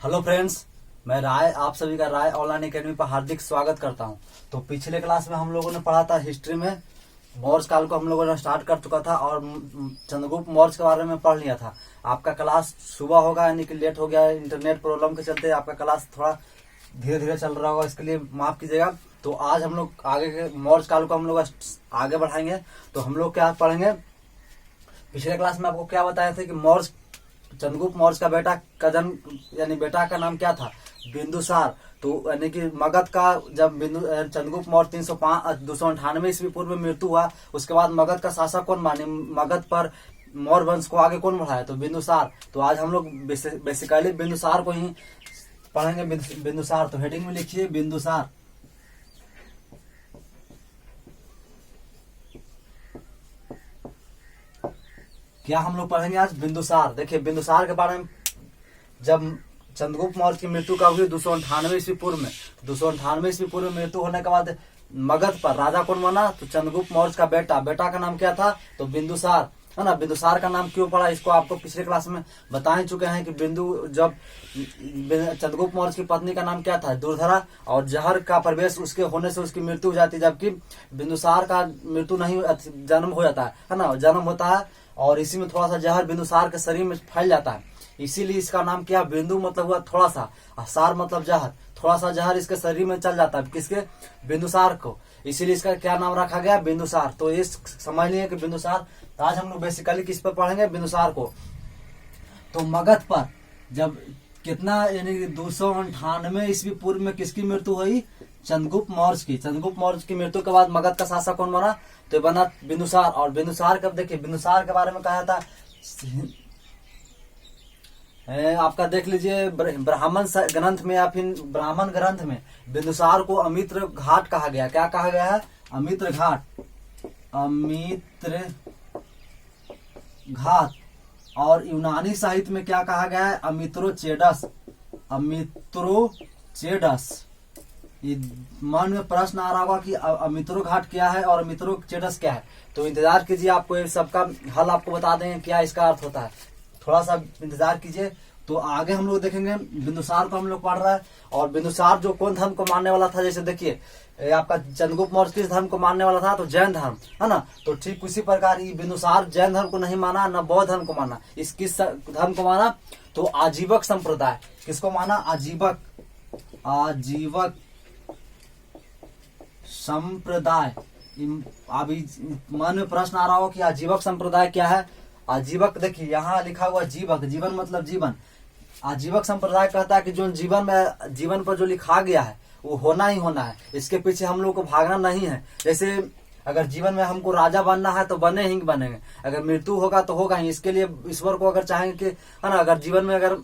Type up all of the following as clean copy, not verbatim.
Hello friends, मैं राय आप सभी का राय ऑनलाइन एकेडमी पर हार्दिक स्वागत करता हूं। तो पिछले क्लास में हम लोगों ने पढ़ा था हिस्ट्री में मौर्य काल को हम लोगों ने स्टार्ट कर चुका था और चंद्रगुप्त मौर्य के बारे में पढ़ लिया था। आपका क्लास सुबह होगा यानी कि लेट हो गया, इंटरनेट प्रॉब्लम के चलते आपका क्लास थोड़ा धीरे धीरे चल रहा होगा, इसके लिए माफ कीजिएगा। तो आज हम लोग आगे के मौर्य काल को हम लोग आगे बढ़ाएंगे। तो हम लोग क्या पढ़ेंगे, पिछले क्लास में आपको क्या बताया था कि चंद्रगुप्त मौर्य का बेटा का जन्म यानी बेटा का नाम क्या था, बिंदुसार। तो यानी कि मगध का जब चंद्रगुप्त मौर्य 298 ईस्वी पूर्व में मृत्यु हुआ, उसके बाद मगध का शासक कौन माने, मगध पर मौर्य वंश को आगे कौन बढ़ाया, तो बिंदुसार। तो आज हम लोग बेसिकली बिंदुसार को ही पढ़ेंगे। बिंदुसार, तो हेडिंग में लिखिए बिंदुसार। क्या हम लोग पढ़ेंगे आज, बिंदुसार। देखिए बिंदुसार के बारे में, जब चंद्रगुप्त मौर्य की मृत्यु कब हुई, 298 ईस्वी पूर्व में। 298 ईस्वी पूर्व में मृत्यु होने के बाद मगध पर राजा कौन बना, तो चंद्रगुप्त मौर्य का बेटा का नाम क्या था, तो बिंदुसार, है ना। बिंदुसार का नाम क्यों पड़ा, इसको आपको पिछले क्लास में बता ही चुके हैं कि जब चंद्रगुप्त मौर्य की पत्नी का नाम क्या था, दुर्धरा, और जहर का प्रवेश उसके होने से उसकी मृत्यु हो जाती, जबकि बिंदुसार का मृत्यु नहीं, जन्म हो जाता है ना, जन्म होता है और इसी में थोड़ा सा जहर बिंदुसार के शरीर में फैल जाता है, इसीलिए इसका नाम क्या, बिंदु मतलब हुआ थोड़ा सा, सार मतलब जहर, थोड़ा सा जहर इसके शरीर में चल जाता है, किसके, बिंदुसार को, इसीलिए इसका क्या नाम रखा गया, बिंदुसार। तो ये समझ लिए कि बिंदुसार। तो आज हम लोग बेसिकली किस पर पढ़ेंगे, बिंदुसार को। तो मगध पर जब कितना यानी 298 ईस्वी पूर्व में किसकी मृत्यु हुई, चंद्रगुप्त मौर्य की। चंद्रगुप्त मौर्य की मृत्यु के बाद मगध का शासक कौन बना, तो बना बिंदुसार। और बिंदुसार कब, देखिए बिंदुसार के बारे में कहा था, आपका देख लीजिए ब्राह्मण ग्रंथ में या फिर ब्राह्मण ग्रंथ में बिंदुसार को अमित्र घाट कहा गया। क्या कहा गया है, अमित्र घाट, अमित्र घाट। और यूनानी साहित्य में क्या कहा गया है, अमित्रोचेडस, अमित्रोचेडस। मन में प्रश्न आ रहा होगा कि अमित्रो घाट क्या है और अमित्रोचेडस क्या है, तो इंतजार कीजिए, आपको ये सबका हल आपको बता देंगे क्या इसका अर्थ होता है, थोड़ा सा इंतजार कीजिए। तो आगे हम लोग देखेंगे, बिंदुसार को हम लोग पढ़ रहे हैं। और बिंदुसार जो कौन धर्म को मानने वाला था, जैसे देखिए आपका चंद्रगुप्त मौर्य किस धर्म को मानने वाला था, तो जैन धर्म, है ना। तो ठीक उसी प्रकार ही बिंदुसार जैन धर्म को नहीं माना, न बौद्ध धर्म को माना। इस किस धर्म को माना, तो आजीवक संप्रदाय। किसको माना, आजीवक संप्रदाय। अभी मन में प्रश्न आ रहा हो कि आजीवक संप्रदाय क्या है। आजीवक, देखिए यहाँ लिखा हुआ जीवक, जीवन मतलब जीवन। आजीवक संप्रदाय कहता है कि जो जीवन पर जो लिखा गया है वो होना ही होना है, इसके पीछे हम लोग को भागना नहीं है। जैसे अगर जीवन में हमको राजा बनना है तो बने ही बनेंगे, अगर मृत्यु होगा तो होगा ही। इसके लिए ईश्वर को अगर चाहेंगे कि, है ना, अगर जीवन में अगर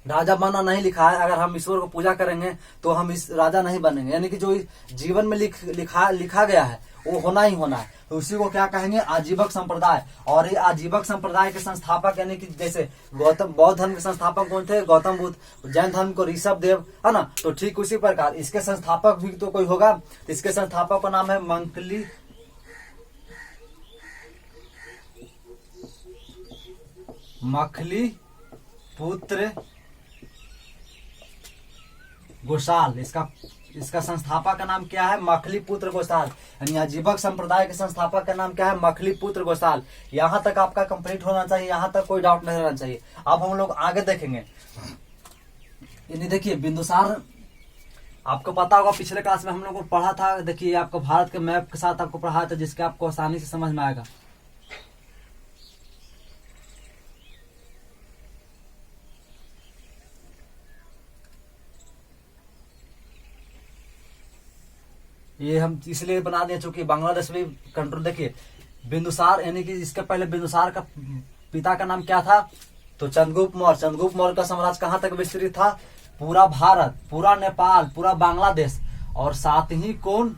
राजा बनना नहीं लिखा है, अगर हम ईश्वर को पूजा करेंगे तो हम इस राजा नहीं बनेंगे। यानी कि जो जीवन में लिखा गया है वो होना ही होना है, तो उसी को क्या कहेंगे, आजीवक संप्रदाय। और ये आजीवक संप्रदाय के संस्थापक यानी कि जैसे गौतम, बौद्ध धर्म के संस्थापक कौन थे, गौतम बुद्ध। जैन धर्म को ऋषभ देव, है ना। तो ठीक उसी प्रकार इसके संस्थापक भी तो कोई होगा, इसके संस्थापक का नाम है मखली पुत्र गोसाल। इसका संस्थापक का नाम क्या है, मखली पुत्र गोसाल। यानी आजीवक संप्रदाय के संस्थापक का नाम क्या है, मखली पुत्र गोसाल। यहाँ तक आपका कंप्लीट होना चाहिए, यहाँ तक कोई डाउट नहीं रहना चाहिए। अब हम लोग आगे देखेंगे। यानी देखिए बिंदुसार, आपको पता होगा पिछले क्लास में हम लोग को पढ़ा था, देखिए आपको भारत के मैप के साथ आपको पढ़ाया था, जिसके आपको आसानी से समझ में आएगा। ये हम इसलिए बना दिए चूंकि बांग्लादेश भी कंट्रोल। देखिए बिंदुसार यानी कि इसके पहले बिंदुसार का पिता का नाम क्या था, तो चंद्रगुप्त मौर्य। चंद्रगुप्त मौर्य का साम्राज्य कहाँ तक विस्तृत था, पूरा भारत, पूरा नेपाल, पूरा बांग्लादेश, और साथ ही कौन,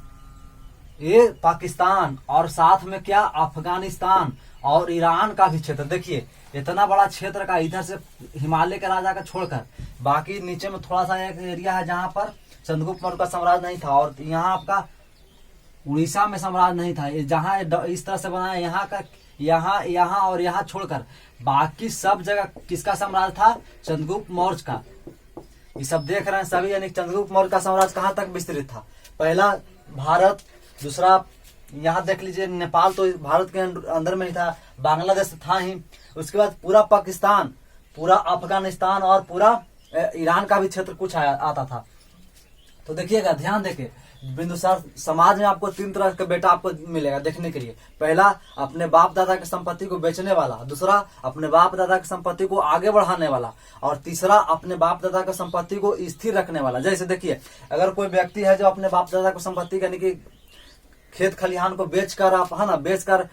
ये पाकिस्तान, और साथ में क्या, अफगानिस्तान और ईरान का भी क्षेत्र। देखिए इतना बड़ा क्षेत्र का, इधर से हिमालय के राजा का छोड़कर बाकी नीचे में थोड़ा सा एक एरिया है जहां पर चंद्रगुप्त मौर्य का साम्राज्य नहीं था। और यहाँ आपका उड़ीसा में साम्राज्य नहीं था, जहाँ इस तरह से बना है, यहाँ का यहाँ और यहाँ छोड़कर बाकी सब जगह किसका साम्राज्य था, चंद्रगुप्त मौर्य का। ये सब देख रहे हैं सभी, यानी चंद्रगुप्त मौर्य का साम्राज्य कहाँ तक विस्तृत था। पहला भारत, दूसरा यहाँ देख लीजिए नेपाल तो भारत के अंदर में ही था, बांग्लादेश था ही, उसके बाद पूरा पाकिस्तान, पूरा अफगानिस्तान और पूरा ईरान का भी क्षेत्र कुछ आता था। तो देखिएगा, ध्यान देके, बिंदुसार समाज में आपको 3 तरह का बेटा आपको मिलेगा देखने के लिए। पहला अपने बाप दादा की संपत्ति को बेचने वाला, दूसरा अपने बाप दादा की संपत्ति को आगे बढ़ाने वाला, और तीसरा अपने बाप दादा की संपत्ति को स्थिर रखने वाला। जैसे देखिए, अगर कोई व्यक्ति है जो अपने बाप दादा की संपत्ति यानी कि खेत खलिहान को बेचकर, आप है ना, बेचकर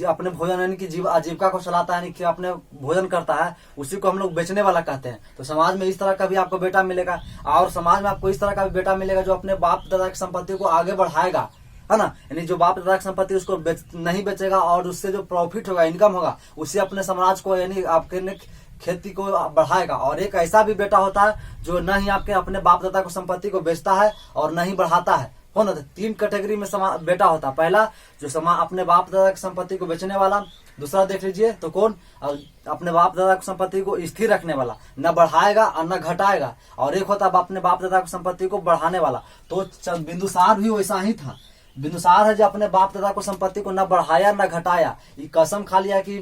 अपने भोजन यानी कि आजीविका को चलाता है, यानी कि अपने भोजन करता है, उसी को हम लोग बेचने वाला कहते हैं। तो समाज में इस तरह का भी आपको बेटा मिलेगा, और समाज में आपको इस तरह का भी बेटा मिलेगा जो अपने बाप दादा की संपत्ति को आगे बढ़ाएगा, है ना, यानी जो बाप दादा की संपत्ति उसको नहीं बेचेगा और उससे जो प्रॉफिट होगा, इनकम होगा, उससे अपने समाज को यानी आपके खेती को बढ़ाएगा। और एक ऐसा भी बेटा होता है जो न ही आपके अपने बाप दादा की संपत्ति को बेचता है और न ही बढ़ाता है, हो ना। 3 कैटेगरी में बेटा होता है। पहला जो अपने बाप दादा की संपत्ति को बेचने वाला, दूसरा देख लीजिए तो कौन, अपने बाप दादा की संपत्ति को स्थिर रखने वाला, न बढ़ाएगा और न घटाएगा, और एक होता है अपने बाप दादा की संपत्ति को बढ़ाने वाला। तो बिंदुसार भी वैसा ही था। बिंदुसार है जो अपने बाप दादा को संपत्ति को न बढ़ाया न घटाया, ये कसम खा लिया कि,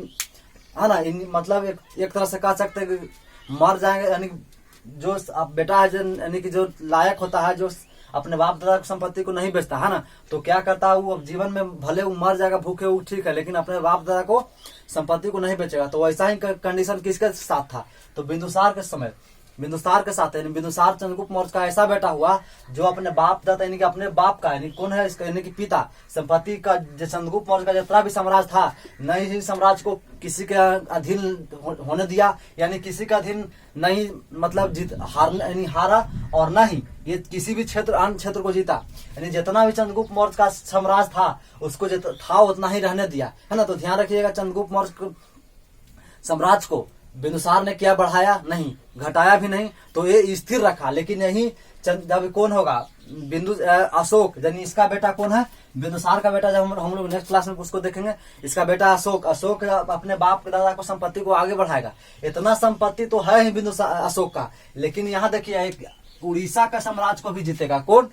है ना, मतलब एक तरह से कह सकते हैं कि मर जाएंगे, यानी जो बेटा है यानी कि जो लायक होता है, जो अपने बाप दादा की संपत्ति को नहीं बेचता है ना, तो क्या करता है वो, अब जीवन में भले वो मर जाएगा भूखे, वो ठीक है, लेकिन अपने बाप दादा को संपत्ति को नहीं बेचेगा। तो वैसा ही कंडीशन किसके साथ था, तो बिंदुसार के समय, बिंदुसार के साथ, यानी बिंदुसार चंद्रगुप्त मौर्य का ऐसा बेटा हुआ जो अपने बाप दादा यानी कि अपने बाप का, यानी कौन है इसका, यानी कि पिता, संपत्ति का, जो चंद्रगुप्त मौर्य का जितना भी साम्राज्य था, नहीं ही साम्राज्य को किसी के अधीन होने दिया, यानी किसी का अधीन नहीं, मतलब हारा, और न ही ये किसी भी क्षेत्र, अन्य क्षेत्र को जीता, यानी जितना भी चंद्रगुप्त मौर्य का साम्राज्य था उसको था उतना ही रहने दिया, है ना। तो ध्यान रखिएगा, चंद्रगुप्त मौर्य साम्राज्य को बिंदुसार ने क्या बढ़ाया, नहीं घटाया भी नहीं, तो ये स्थिर रखा। लेकिन यही जब कौन होगा, अशोक, यानी इसका बेटा कौन है, बिंदुसार का बेटा, जब हम लोग नेक्स्ट क्लास में उसको देखेंगे, इसका बेटा अशोक अपने बाप दादा को संपत्ति को आगे बढ़ाएगा। इतना संपत्ति तो है ही बिंदुसार अशोक का, लेकिन यहाँ देखिए एक उड़ीसा का साम्राज्य को भी जीतेगा कौन,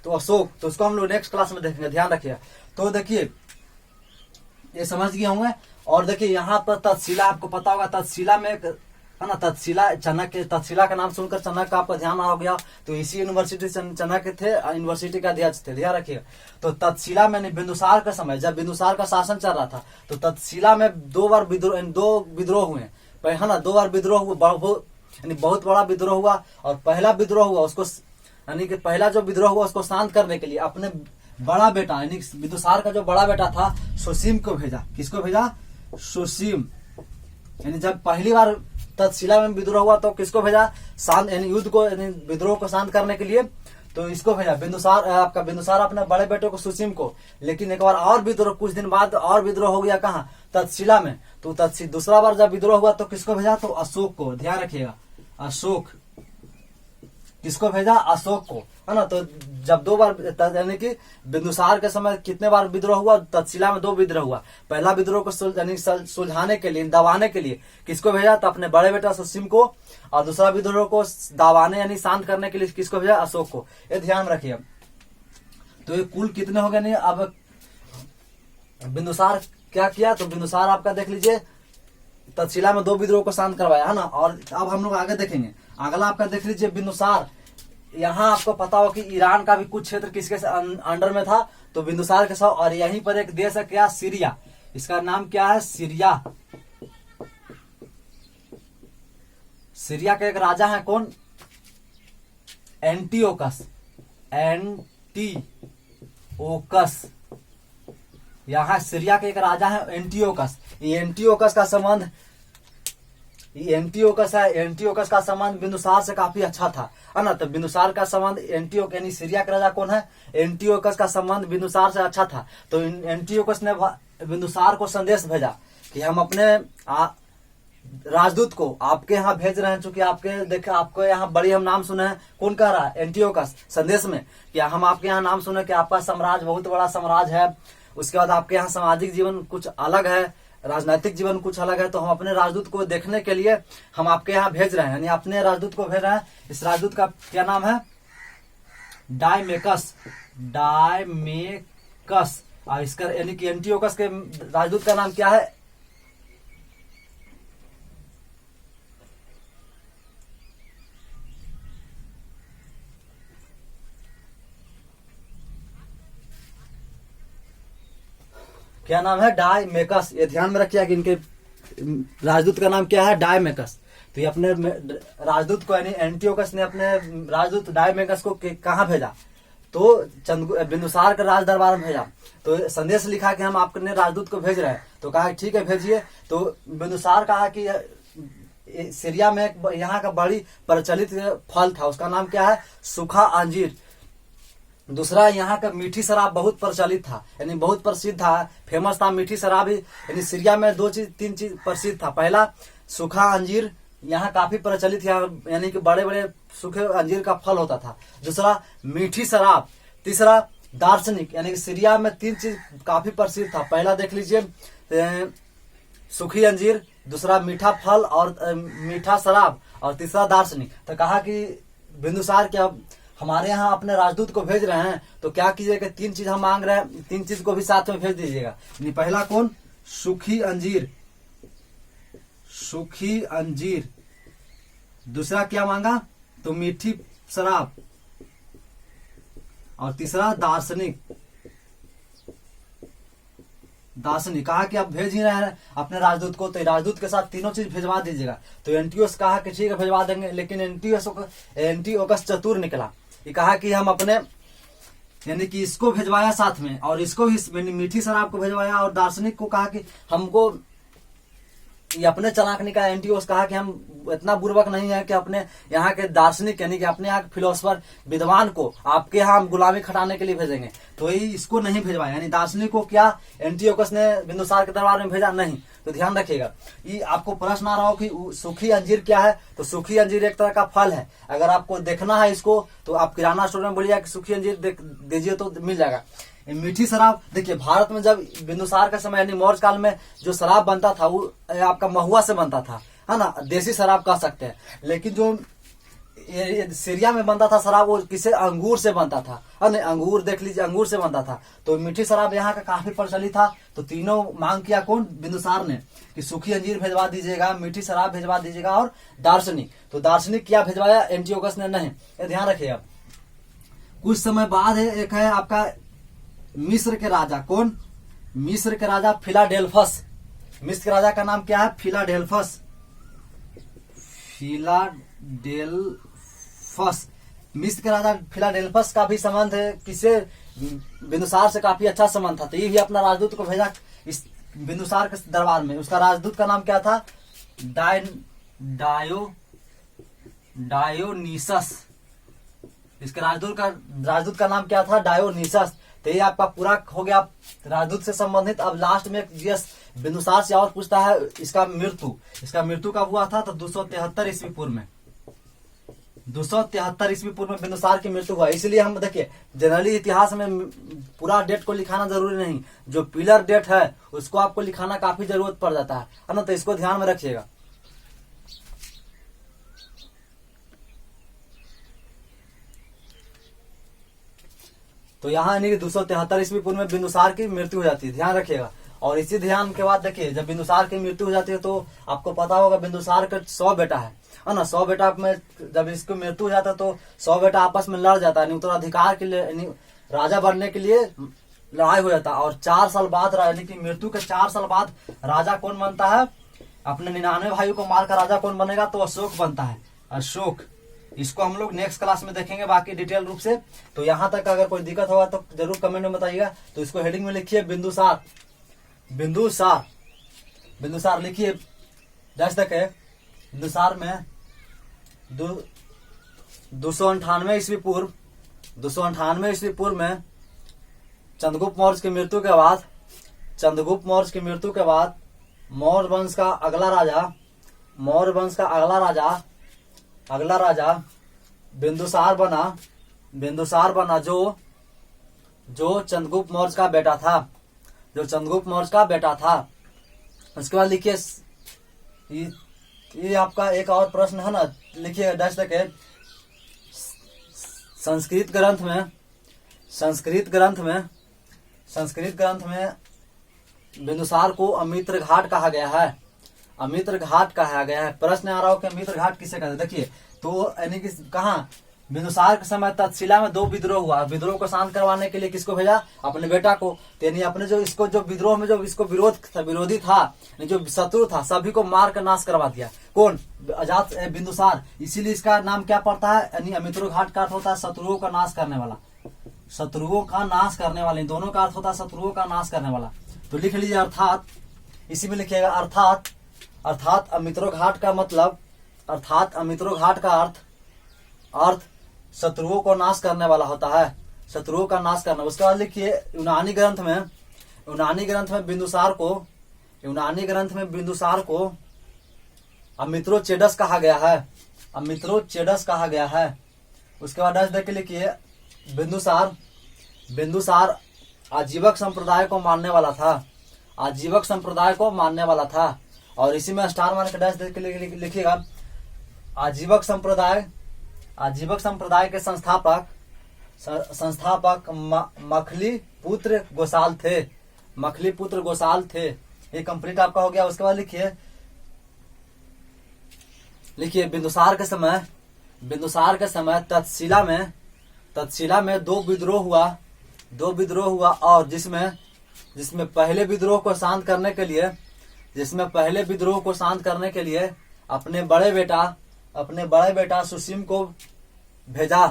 तो अशोक। तो उसको हम लोग नेक्स्ट क्लास में देखेंगे, ध्यान रखिए। तो देखिए ये समझ गए होंगे। और देखिए यहाँ पर तक्षशिला, आपको पता होगा तक्षशिला में, है ना, तक्षशिला, चाणक्य, तक्षशिला का नाम सुनकर चाणक्य आपका ध्यान आ गया, तो इसी यूनिवर्सिटी से चाणक्य थे, यूनिवर्सिटी का अध्यक्ष थे, ध्यान रखिएगा। तो तक्षशिला में बिंदुसार का समय, जब बिंदुसार का शासन चल रहा था, तो तक्षशिला में 2 बार विद्रोह हुए, है ना, 2 बार विद्रोह हुआ, यानी बहुत बड़ा विद्रोह हुआ। और पहला विद्रोह हुआ उसको, यानी कि पहला जो विद्रोह हुआ उसको शांत करने के लिए अपने बड़ा बेटा, यानी बिंदुसार का जो बड़ा बेटा था सुसीम को भेजा। किसको भेजा, सुसीम। यानी जब पहली बार तक्षशिला में विद्रोह हुआ तो किसको भेजा, शांत, यानी युद्ध को, यानी विद्रोह को शांत करने के लिए, तो इसको भेजा बिंदुसार अपने बड़े बेटे को सुसीम को। लेकिन एक बार और विद्रोह, कुछ दिन बाद और विद्रोह हो गया, कहाँ, तक्षशिला में। तो दूसरा बार जब विद्रोह हुआ तो किसको भेजा, तो अशोक को, ध्यान रखिएगा, अशोक। किसको भेजा, अशोक को, है ना। तो जब 2 बार, यानी कि बिंदुसार के समय कितने बार विद्रोह हुआ, तक्षशिला में 2 विद्रोह हुआ। पहला विद्रोह को सुलझाने के लिए, दबाने के लिए किसको भेजा, तो अपने बड़े बेटा सुसीम को, और दूसरा विद्रोह को दबाने यानी शांत करने के लिए किसको भेजा, अशोक को। ये ध्यान रखिए। तो ये कुल कितने हो गए, नहीं, अब बिंदुसार क्या किया, तो बिंदुसार आपका देख लीजिए तक्षशिला में 2 विद्रोह को शांत करवाया, है ना। और अब हम लोग आगे देखेंगे, अगला आपका देख लीजिए बिंदुसार। यहाँ आपको पता हो कि ईरान का भी कुछ क्षेत्र किसके अंडर में था, तो बिंदुसार के साथ। और यहीं पर एक देश है क्या, सीरिया, इसका नाम क्या है, सीरिया। सीरिया के एक राजा है कौन, एंटीओकस, एंटीओकस। यहाँ सीरिया के एक राजा है एंटीओकस। ये एंटीओकस का संबंध, एंटीओकस है, एंटीओकस का संबंध बिंदुसार से काफी अच्छा था, है ना। तो बिंदुसार का संबंध एंटीओकस, यानी सीरिया का राजा कौन है, एंटीओकस का संबंध बिंदुसार से अच्छा था। तो एंटीओकस ने बिंदुसार को संदेश भेजा कि हम अपने राजदूत को आपके यहाँ भेज रहे हैं, चूंकि आपके यहाँ बड़ी हम नाम सुने हैं। कौन कह रहा है, एंटीओकस संदेश में, कि हम आपके यहाँ नाम सुने कि आपका साम्राज्य बहुत बड़ा साम्राज्य है, उसके बाद आपके यहाँ सामाजिक जीवन कुछ अलग है, राजनीतिक जीवन कुछ अलग है। तो हम अपने राजदूत को देखने के लिए हम आपके यहाँ भेज रहे हैं, यानी अपने राजदूत को भेज रहे हैं। इस राजदूत का क्या नाम है? डायमेकस। डायमेकस। और इसका यानी कि एंटियोकस के राजदूत का नाम क्या है? क्या नाम है? डायमेकस। ये ध्यान में रखिए कि इनके राजदूत का नाम क्या है? डायमेकस। तो ये अपने राजदूत को यानी एंटियोकस ने अपने राजदूत डायमेकस को कहाँ भेजा? तो बिंदुसार के राज दरबार में भेजा। तो संदेश लिखा कि हम आपने राजदूत को भेज रहे हैं। तो कहा ठीक है भेजिए। तो बिंदुसार कहा कि सीरिया में यहाँ का बड़ी प्रचलित फल था, उसका नाम क्या है? सूखा अंजीर। दूसरा, यहाँ का मीठी शराब बहुत प्रचलित था, यानी बहुत प्रसिद्ध था, फेमस था मीठी शराब ही। यानी सीरिया में तीन चीज प्रसिद्ध था। पहला, सूखा अंजीर यहाँ काफी प्रचलित है, यानी कि बड़े बड़े सूखे अंजीर का फल होता था। दूसरा, मीठी शराब। तीसरा, दार्शनिक, यानी कि सीरिया में तीन चीज काफी प्रसिद्ध था। पहला देख लीजिए सूखी अंजीर, दूसरा मीठा फल और मीठा शराब, और तीसरा दार्शनिक। तो कहा कि बिंदुसार क्या हमारे यहाँ अपने राजदूत को भेज रहे हैं, तो क्या कीजिएगा, तीन चीज हम मांग रहे हैं, तीन चीज को भी साथ में भेज दीजिएगा। पहला कौन? सूखी अंजीर। सूखी अंजीर। दूसरा क्या मांगा? तो मीठी शराब। और तीसरा दार्शनिक। दार्शनिक। कहा कि आप भेज ही रहे हैं अपने राजदूत को, तो राजदूत के साथ तीनों चीज भेजवा दीजिएगा। तो एंटियोकस कहा कि ठीक है भेजवा देंगे, लेकिन एंटियोकस चतुर निकला। ये कहा कि हम अपने यानी कि इसको भेजवाया साथ में, और इसको भी मीठी शराब को भेजवाया, और दार्शनिक को कहा कि हमको ये अपने चालाक निकला। एंटियोकस कहा कि हम इतना बुर्बक नहीं है कि अपने यहाँ के दार्शनिक यानी कि अपने यहाँ के फिलोसफर विद्वान को आपके यहाँ हम गुलामी खटाने के लिए भेजेंगे। तो ये इसको नहीं भेजवाया, यानी दार्शनिक को क्या एंटियोकस ने बिंदुसार के दरबार में भेजा? नहीं। तो ध्यान रखिएगा, ये आपको प्रश्न आ रहा हो कि सूखी अंजीर क्या है? तो सूखी अंजीर एक तरह का फल है। अगर आपको देखना है इसको, तो आप किराना स्टोर में बोलिए कि सूखी अंजीर दीजिए तो मिल जाएगा। मीठी शराब, देखिए भारत में जब बिंदुसार का समय यानी मौर्य काल में जो शराब बनता था वो आपका महुआ से बनता था, है ना, देसी शराब कह सकते हैं। लेकिन जो सीरिया में बनता था शराब, वो किसे? अंगूर से बनता था, है ना, अंगूर देख लीजिए, अंगूर से बनता था। तो मीठी शराब यहाँ का काफी प्रचलित था। तो तीनों मांग किया कौन? बिंदुसार ने, कि सूखी अंजीर भेजवा दीजिएगा, मीठी शराब भेजवा दीजिएगा, और दार्शनिक। तो दार्शनिक क्या भेजवाया? एंटियोकस ने नहीं। ये ध्यान रखिएगा। कुछ समय बाद है एक है आपका मिस्र के राजा। कौन? मिस्र के राजा फिलाडेल्फस। मिस्र के राजा का नाम क्या है? फिलाडेल्फस। फिलाडेल्फस। मिस्र के राजा फिलाडेल्फस का भी संबंध है किसे? बिंदुसार से काफी अच्छा संबंध था। तो ये भी अपना राजदूत को भेजा इस बिंदुसार के दरबार में। उसका राजदूत का नाम क्या था? डायोनीसस। इसके राजदूत का नाम क्या था? डायोनीसस। तो ये आपका पूरा हो गया राजदूत से संबंधित। अब लास्ट में जीएस बिंदुसार से और पूछता है इसका मृत्यु कब हुआ था? तो 273 ईस्वी पूर्व में। 273 ईस्वी पूर्व में बिंदुसार की मृत्यु हुआ। इसलिए हम देखिए जनरली इतिहास में पूरा डेट को लिखाना जरूरी नहीं, जो पिलर डेट है उसको आपको लिखाना काफी जरूरत पड़ जाता है ना। तो इसको ध्यान में रखिएगा। तो यहाँ यानी कि 273 ईस्वी पूर्व में बिंदुसार की मृत्यु हो जाती है, ध्यान रखिएगा। और इसी ध्यान के बाद देखिए जब बिंदुसार की मृत्यु हो जाती है तो आपको पता होगा बिंदुसार का 100 बेटा है ना। 100 बेटा में जब इसकी मृत्यु हो जाता है तो 100 बेटा आपस में लड़ जाता है, उत्तराधिकार के लिए राजा बनने के लिए लड़ाई हो जाता है। और 4 साल बाद यानी कि मृत्यु के 4 साल बाद राजा कौन बनता है? अपने 99 भाइयों को मारकर राजा कौन बनेगा? तो अशोक बनता है। अशोक। इसको हम लोग नेक्स्ट क्लास में देखेंगे बाकी डिटेल रूप से। तो यहाँ तक अगर कोई दिक्कत होगा तो जरूर कमेंट में बताइएगा। तो इसको हेडिंग में लिखिए बिंदुसार। बिंदुसार लिखिए। जैसे तक है बिंदुसार में 298 ईस्वी पूर्व में चंद्रगुप्त मौर्य की मृत्यु के बाद मौर्य वंश का अगला राजा बिंदुसार बना जो चंद्रगुप्त मौर्य का बेटा था। उसके बाद लिखिए ये आपका एक और प्रश्न है ना, लिखिए डैश तक है। संस्कृत ग्रंथ में बिंदुसार को अमित्र घाट कहा गया है। अमित्र घाट कहा गया है। प्रश्न आ रहा हो कि अमित्र घाट किसे कहते हैं। देखिए तो यानी कि कहाँ बिंदुसार के समय तक्षशिला में 2 विद्रोह हुआ। विद्रोह को शांत करवाने के लिए किसको भेजा, अपने बेटा को। यानी अपने जो इसको जो विद्रोह में जो इसको विरोधी था, जो शत्रु था, सभी को मार कर नाश करवा दिया। कौन, अजात बिंदुसार। इसीलिए इसका नाम क्या पड़ता है, यानी अमित्र घाट का अर्थ होता है शत्रुओं का नाश करने वाला। शत्रुओं का नाश करने वाले, दोनों का अर्थ होता है शत्रुओं का नाश करने वाला। तो लिख लीजिए अर्थात, इसी में लिखिएगा अर्थात अमित्रो घाट का मतलब, अर्थात अमित्रो घाट का अर्थ शत्रुओं को नाश करने वाला होता है, शत्रुओं का नाश करना। उसके बाद लिखिए यूनानी ग्रंथ में बिंदुसार को अमित्रोचेडस कहा गया है, अमित्रोचेडस कहा गया है। उसके बाद देख के लिखिए बिंदुसार आजीवक संप्रदाय को मानने वाला था, आजीवक संप्रदाय को मानने वाला था। और इसी में स्टार मान के डैश देख के लिखिएगा आजीवक संप्रदाय के संस्थापक मखली पुत्र गोसाल थे। ये कंप्लीट आपका हो गया। उसके बाद लिखिए बिंदुसार के समय तक्षशिला में 2 विद्रोह हुआ और जिसमें पहले विद्रोह को शांत करने के लिए अपने बड़े बेटा सुसीम को भेजा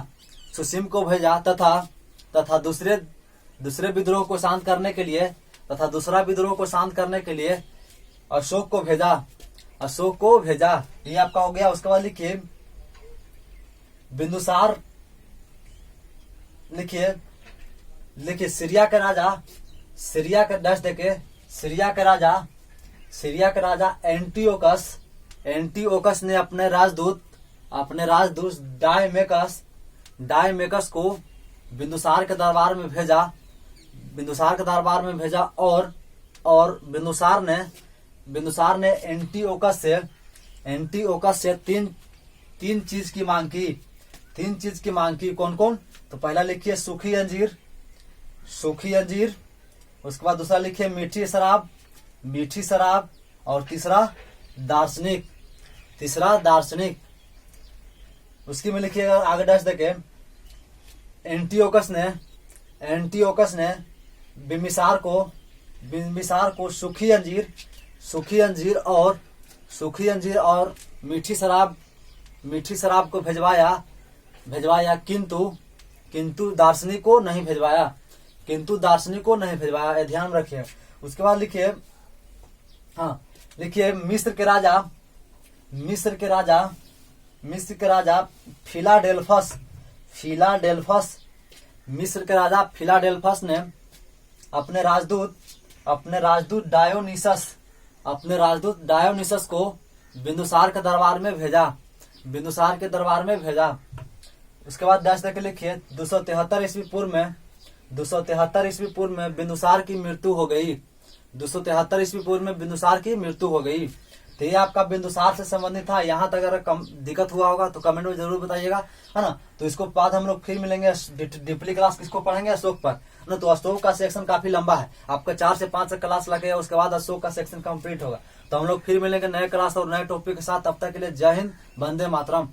तथा दूसरे विद्रोह को शांत करने के लिए दूसरा विद्रोह को शांत करने के लिए अशोक को भेजा। ये आपका हो गया। उसके बाद लिखिए बिंदुसार, लिखिए सीरिया के राजा एंटीओकस ने अपने राजदूत डायमेकस को बिंदुसार के दरबार में भेजा और बिंदुसार ने एंटीओकस से तीन चीज की मांग की। कौन कौन, तो पहला लिखिए सूखी अंजीर। उसके बाद दूसरा लिखिए मीठी शराब और तीसरा दार्शनिक। उसकी में लिखिएगा आगे डैश देखे एंटीओकस ने बिम्बिसार को सूखी अंजीर और मीठी शराब को भेजवाया किंतु दार्शनिक को नहीं भिजवाया। ध्यान रखिए। उसके बाद लिखिए मिस्र के राजा फिलाडेल्फस ने अपने राजदूत डायोनिसस को बिंदुसार के दरबार में भेजा। उसके बाद डैश देख के लिखिए 273 ईस्वी पूर्व में बिंदुसार की मृत्यु हो गई। 273 ईस्वी पूर्व में बिंदुसार की मृत्यु हो गई। तो ये आपका बिंदुसार से संबंधित था। यहाँ तक अगर दिक्कत हुआ होगा तो कमेंट में जरूर बताइएगा, है ना। तो इसको बाद हम लोग फिर मिलेंगे डीपली क्लास किसको पढ़ेंगे, अशोक पर, ना। तो अशोक का सेक्शन काफी लंबा है, आपका 4 से 5 क्लास लगेगा। उसके बाद अशोक का सेक्शन कंप्लीट होगा। तो हम लोग फिर मिलेंगे नए क्लास और नए टॉपिक के साथ। तब तक के लिए जय हिंद, वंदे मातरम।